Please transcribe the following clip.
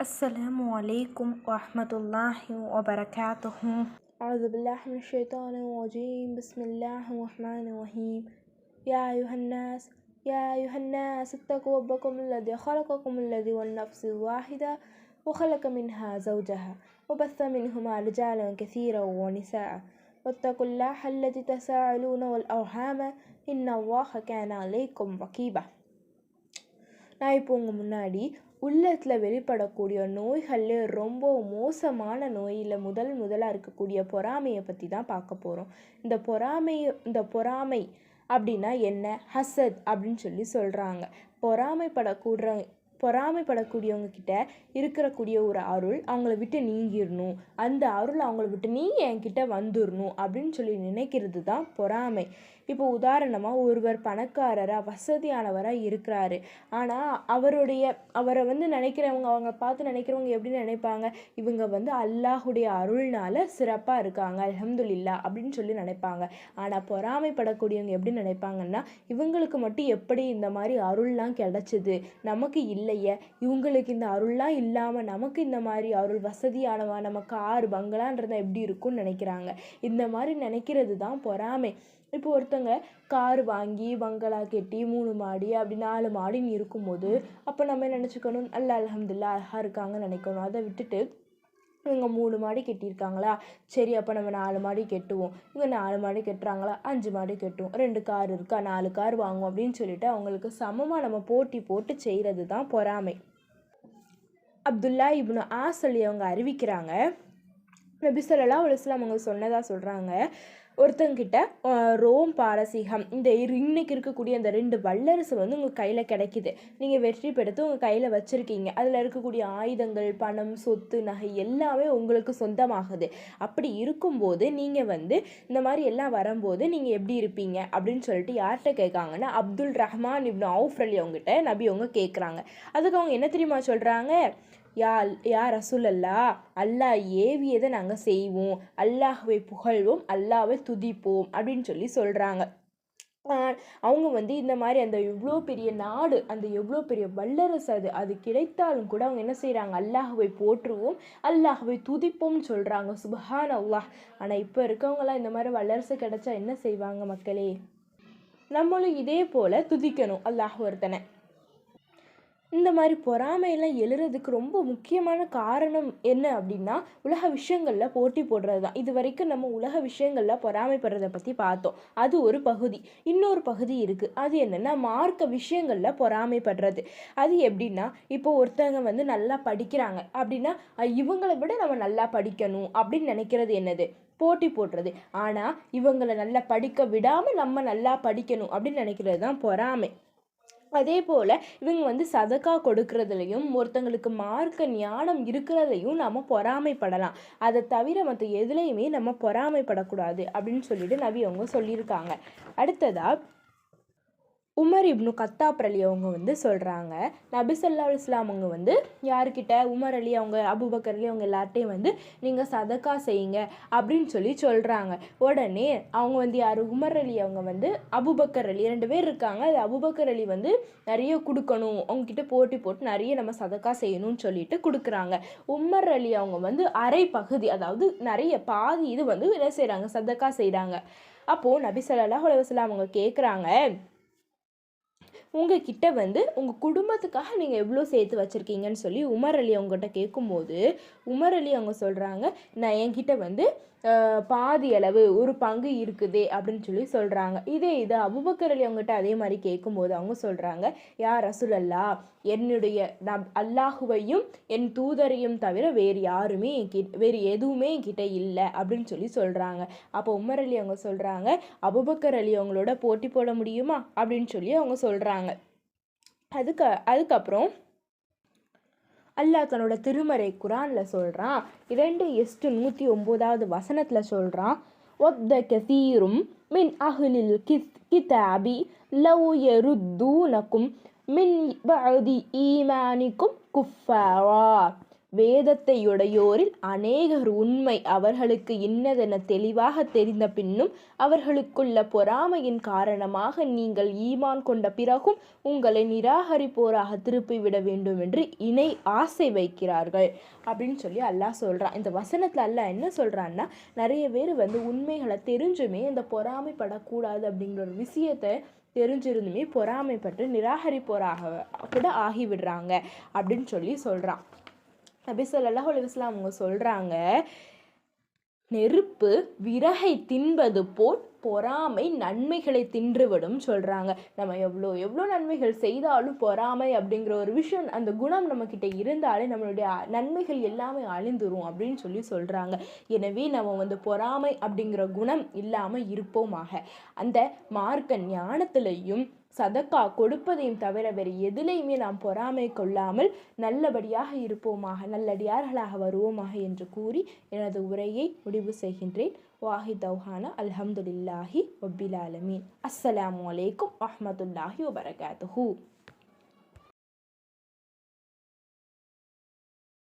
السلام عليكم ورحمة الله وبركاته. أعوذ بالله من الشيطان الرجيم. بسم الله الرحمن الرحيم. يا أيها الناس اتقوا ربكم الذي خلقكم الذي والنفس الواحدة وخلق منها زوجها وبث منهما رجالا كثيرا ونساء واتقوا الله الذي تساءلون والأرحام إن الله كان عليكم رقيبا. நான் இப்போ உங்கள் முன்னாடி உள்ளத்தில் வெளிப்படக்கூடிய நோய்களில் ரொம்ப மோசமான நோயில் முதலாக இருக்கக்கூடிய பொறாமையை பற்றி தான் பார்க்க போகிறோம். இந்த பொறாமை அப்படின்னா என்ன? ஹசத் அப்படின்னு சொல்லி சொல்கிறாங்க. பொறாமைப்படக்கூடியவங்க கிட்ட இருக்கக்கூடிய ஒரு அருள் அவங்கள விட்டு நீங்கிடணும், அந்த அருள் அவங்கள விட்டு நீங்க என்கிட்ட வந்துடணும் அப்படின்னு சொல்லி நினைக்கிறது தான் பொறாமை. இப்போ உதாரணமாக ஒருவர் பணக்காரராக வசதியானவராக இருக்கிறாரு, ஆனால் அவரை நினைக்கிறவங்க, அவங்க பார்த்து நினைக்கிறவங்க எப்படி நினைப்பாங்க? இவங்க அல்லாஹுடைய அருள்னால சிறப்பாக இருக்காங்க, அல்ஹம்துலில்லாஹ் அப்படின்னு சொல்லி நினைப்பாங்க. ஆனால் பொறாமைப்படக்கூடியவங்க எப்படி நினைப்பாங்கன்னா, இவங்களுக்கு மட்டும் எப்படி இந்த மாதிரி அருள்லாம் கிடைச்சிது, நமக்கு இல்லையே, இவங்களுக்கு இந்த அருள்லாம் இல்லாமல் நமக்கு இந்த மாதிரி அருள், வசதியானவா, நம்ம கார் பங்களான்றதை எப்படி இருக்கும்னு நினைக்கிறாங்க. இந்த மாதிரி நினைக்கிறது தான் பொறாமை. இப்போ ஒருத்தங்க கார் வாங்கி பங்களா கட்டி 3 மாடி அப்படி 4 மாடின்னு இருக்கும்போது அப்போ நம்ம நினச்சிக்கணும், அல்ஹம்துலில்லாஹ் அழகாக இருக்காங்கன்னு நினைக்கணும். அதை விட்டுட்டு இவங்க 3 மாடி கட்டியிருக்காங்களா, சரி அப்போ நம்ம 4 மாடி கட்டுவோம், இவங்க 4 மாடி கட்டுறாங்களா 5 மாடி கட்டுவோம், 2 கார் இருக்கா 4 கார் வாங்குவோம் அப்படின்னு சொல்லிட்டு அவங்களுக்கு சமமாக நம்ம போட்டி போட்டு செய்கிறது தான் பொறாமை. அப்துல்லா இப்னு ஆஸ் அவங்க அறிவிக்கிறாங்க, நபி ஸல்லல்லாஹு அலைஹி வஸல்லம் அவங்க சொன்னதாக சொல்கிறாங்க, ஒருத்தங்கிட்ட ரோம் பாரசீகம் இன்னைக்கு இருக்கக்கூடிய அந்த 2 வல்லரசு உங்கள் கையில் கிடைக்கிது, நீங்கள் வெற்றி பெற்று உங்கள் கையில் வச்சுருக்கீங்க, அதில் இருக்கக்கூடிய ஆயுதங்கள், பணம், சொத்து, நகை எல்லாமே உங்களுக்கு சொந்தமாகுது. அப்படி இருக்கும்போது நீங்கள் இந்த மாதிரி எல்லாம் வரும்போது நீங்கள் எப்படி இருப்பீங்க அப்படின்னு சொல்லிட்டு யார்கிட்ட கேட்காங்கன்னா, அப்துல் ரஹ்மான் இப்னு அவுஃப் அவங்ககிட்ட நபி அவங்க கேட்குறாங்க. அதுக்கு அவங்க என்ன தெரியுமா சொல்கிறாங்க? யா ரசூலல்லா, அல்லாஹ் ஏவியதை நாங்கள் செய்வோம், அல்லாஹ்வை புகழ்வோம், அல்லாஹ்வை துதிப்போம் அப்படின்னு சொல்லி சொல்கிறாங்க. அவங்க இந்த மாதிரி அந்த எவ்வளோ பெரிய நாடு, அந்த எவ்வளோ பெரிய வல்லரசு அது கிடைத்தாலும் கூட அவங்க என்ன செய்கிறாங்க? அல்லாஹ்வை போற்றுவோம், அல்லாஹ்வை துதிப்போம்னு சொல்கிறாங்க. சுப்ஹான் அல்லாஹ். ஆனால் இப்போ இருக்கவங்களாம் இந்த மாதிரி வல்லரசு கிடைச்சா என்ன செய்வாங்க மக்களே? நம்மளும் இதே போல் துதிக்கணும் அல்லாஹ் ஒருத்தனை. இந்த மாதிரி பொறாமையெல்லாம் எழுறதுக்கு ரொம்ப முக்கியமான காரணம் என்ன அப்படின்னா, உலக விஷயங்களில் போட்டி போடுறது தான். இது வரைக்கும் நம்ம உலக விஷயங்களில் பொறாமைப்படுறதை பற்றி பார்த்தோம், அது ஒரு பகுதி. இன்னொரு பகுதி இருக்குது, அது என்னென்னா மார்க்க விஷயங்களில் பொறாமைப்படுறது. அது எப்படின்னா, இப்போ ஒருத்தவங்க நல்லா படிக்கிறாங்க அப்படின்னா இவங்களை விட நம்ம நல்லா படிக்கணும் அப்படின்னு நினைக்கிறது என்னது? போட்டி போடுறது. ஆனால் இவங்களை நல்லா படிக்க விடாமல் நம்ம நல்லா படிக்கணும் அப்படின்னு நினைக்கிறது தான் பொறாமை. அதே போல் இவங்க சதக்கா கொடுக்கறதுலையும் ஒருத்தங்களுக்கு மார்க்க ஞானம் இருக்கிறதையும் நம்ம பொறாமைப்படலாம். அதை தவிர மற்ற எதுலேயுமே நம்ம பொறாமைப்படக்கூடாது அப்படின்னு சொல்லிட்டு நபி அவங்க சொல்லியிருக்காங்க. அடுத்ததாக உமர் இப்னு கத்தாப் அலி அவங்க சொல்கிறாங்க, நபி ஸல்லல்லாஹு அலைஹி வஸல்லம் அவங்க யார்கிட்ட? உமர் அலி அவங்க, அபூபக்கர் அலி அவங்க எல்லார்ட்டையும் நீங்கள் சதக்கா செய்யுங்க அப்படின்னு சொல்லி சொல்கிறாங்க. உடனே அவங்க யார்? உமர் அலி அவங்க அபூபக்கர் அலி 2 பேர் இருக்காங்க. அது அபூபக்கர் அலி நிறைய கொடுக்கணும், அவங்கக்கிட்ட போட்டி போட்டு நிறைய நம்ம சதக்கா செய்யணும்னு சொல்லிட்டு கொடுக்குறாங்க. உமர் அலி அவங்க அரை பகுதி, அதாவது நிறைய பாதி இது என்ன செய்கிறாங்க? சதக்கா செய்கிறாங்க. அப்போது நபி ஸல்லல்லாஹு அலைஹி வஸல்லம் அவங்க கேட்குறாங்க, உங்ககிட்ட உங்கள் குடும்பத்துக்காக நீங்கள் எவ்வளோ சேர்த்து வச்சுருக்கீங்கன்னு சொல்லி உமர் அலி அவங்ககிட்ட கேட்கும்போது உமர் அலி அவங்க சொல்கிறாங்க, நான் என்கிட்ட பாதி அளவு, ஒரு பங்கு இருக்குது அப்படின்னு சொல்லி சொல்கிறாங்க. இது அபூபக்கர் அலி அவங்ககிட்ட அதே மாதிரி கேட்கும்போது அவங்க சொல்கிறாங்க, யா ரசூலல்லாஹ், என்னுடைய அல்லாஹுவையும் என் தூதரையும் தவிர வேறு எதுவுமே என்கிட்ட இல்லை அப்படின்னு சொல்லி சொல்கிறாங்க. அப்போ உமர் அலி அவங்க சொல்கிறாங்க, அபூபக்கர் அலி அவங்களோட போட்டி போட முடியுமா அப்படின்னு சொல்லி அவங்க சொல்கிறாங்க. அதுக்கப்புறம் அல்லாஹ் தன்னோட திருமறை குரானில் சொல்கிறான், 2:109 வசனத்தில் சொல்கிறான், ஒத்த கசீரும் மின் அஹ்லில் கிதாபி லவ் யருத்தூனக்கும் மின் பஅதி ஈமானிக்கும் குஃபாரா வேதத்தையுடையோரில் அநேகர் உண்மை அவர்களுக்கு இன்னதென தெளிவாக தெரிந்த பின்னும் அவர்களுக்குள்ள பொறாமையின் காரணமாக நீங்கள் ஈமான் கொண்ட பிறகும் உங்களை நிராகரிப்போராக திருப்பிவிட வேண்டும் என்று இணை ஆசை வைக்கிறார்கள் அப்படின்னு சொல்லி அல்லாஹ் சொல்கிறான். இந்த வசனத்தில் அல்லாஹ் என்ன சொல்கிறான்னா, நிறைய பேர் உண்மைகளை தெரிஞ்சுமே இந்த பொறாமைப்படக்கூடாது அப்படிங்கிற ஒரு விஷயத்தை தெரிஞ்சிருந்துமே பொறாமைப்பட்டு நிராகரிப்போராக கூட ஆகிவிடுறாங்க அப்படின்னு சொல்லி சொல்கிறான். நபி ஸல்லல்லாஹு அலைஹி வஸல்லம் அவங்க சொல்கிறாங்க, நெருப்பு விறகை தின்பது போல் பொறாமை நன்மைகளை தின்றுவிடும் சொல்கிறாங்க. நம்ம எவ்வளோ நன்மைகள் செய்தாலும் பொறாமை அப்படிங்கிற ஒரு விஷயம், அந்த குணம் நம்மக்கிட்ட இருந்தாலே நம்மளுடைய நன்மைகள் எல்லாமே அழிந்துரும் அப்படின்னு சொல்லி சொல்கிறாங்க. எனவே நம்ம பொறாமை அப்படிங்கிற குணம் இல்லாமல் இருப்போமாக. அந்த மார்க்க ஞானத்திலையும் சதக்கா கொடுப்பதையும் தவிர வேறு எதிலையுமே நாம் பொறாமை கொள்ளாமல் நல்லபடியாக இருப்போமாக, நல்லடியார்களாக வருவோமாக என்று கூறி எனது உரையை முடிவு செய்கின்றேன். வாஹி தௌஹானா அல்ஹம்துலில்லாஹி ரப்பில் ஆலமீன். அஸ்ஸலாமு அலைக்கும் வரஹ்மத்துல்லாஹி வபரகாத்துஹு.